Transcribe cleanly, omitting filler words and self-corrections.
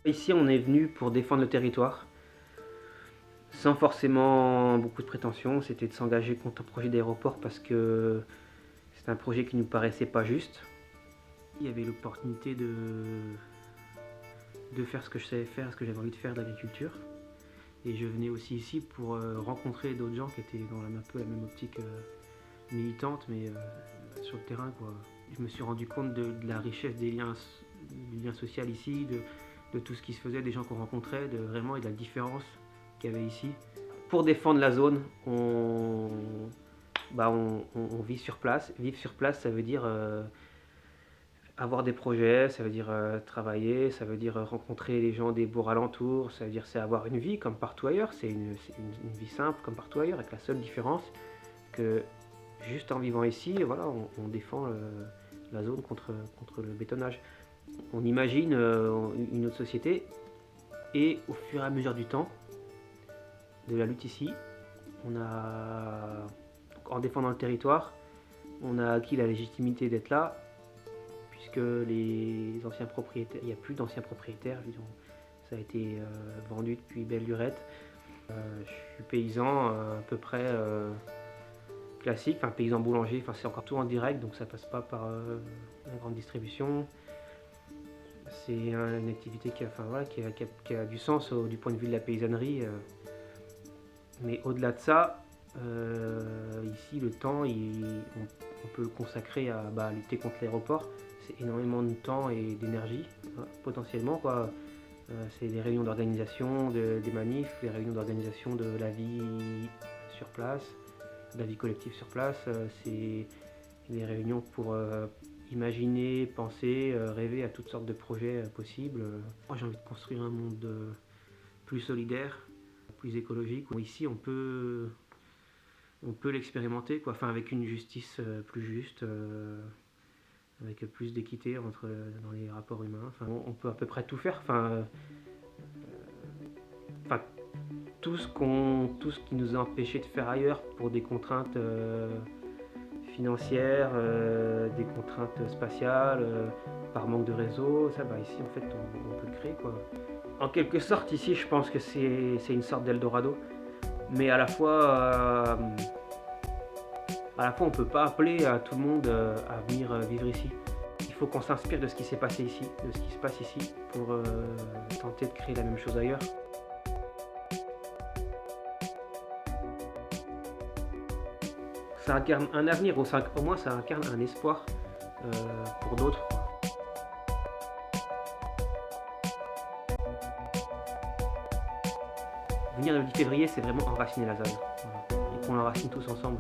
Ici, on est venu pour défendre le territoire, sans forcément beaucoup de prétention. C'était de s'engager contre un projet d'aéroport parce que c'est un projet qui nous paraissait pas juste. Il y avait l'opportunité de faire ce que je savais faire, ce que j'avais envie de faire, de l'agriculture. Et je venais aussi ici pour rencontrer d'autres gens qui étaient dans un peu la même optique militante, mais sur le terrain, quoi. Je me suis rendu compte de la richesse des liens, du lien social ici, de tout ce qui se faisait, des gens qu'on rencontrait, et de la différence qu'il y avait ici. Pour défendre la zone, on vit sur place. Vivre sur place, ça veut dire avoir des projets, ça veut dire travailler, ça veut dire rencontrer les gens des bourgs alentours, ça veut dire c'est avoir une vie comme partout ailleurs, c'est une vie simple comme partout ailleurs, avec la seule différence que juste en vivant ici, voilà, on défend la zone contre le bétonnage. On imagine une autre société et au fur et à mesure du temps de la lutte ici, en défendant le territoire, on a acquis la légitimité d'être là, puisque les anciens propriétaires, il n'y a plus d'anciens propriétaires, ça a été vendu depuis belle lurette. Je suis paysan à peu près classique, enfin paysan boulanger, enfin c'est encore tout en direct, donc ça passe pas par la grande distribution. C'est une activité qui a du sens du point de vue de la paysannerie. Mais au-delà de ça, ici le temps, on peut le consacrer à lutter contre l'aéroport. C'est énormément de temps et d'énergie, potentiellement, quoi. C'est des réunions d'organisation, des manifs, les réunions d'organisation de la vie sur place, de la vie collective sur place. C'est des réunions pour imaginer, penser, rêver à toutes sortes de projets possibles. Moi j'ai envie de construire un monde plus solidaire, plus écologique. Ici on peut l'expérimenter, quoi. Enfin, avec une justice plus juste, avec plus d'équité dans les rapports humains. Enfin, on peut à peu près tout faire. Tout ce qui nous a empêché de faire ailleurs pour des contraintes financières, des contraintes spatiales, par manque de réseau, ça, ici en fait on peut le créer, quoi. En quelque sorte, ici je pense que c'est une sorte d'Eldorado, mais à la fois on ne peut pas appeler à tout le monde à venir vivre ici. Il faut qu'on s'inspire de ce qui s'est passé ici, de ce qui se passe ici, pour tenter de créer la même chose ailleurs. Ça incarne un avenir, au moins ça incarne un espoir pour d'autres. Venir le 10 février, c'est vraiment enraciner la zone. Voilà. Et qu'on l'enracine tous ensemble.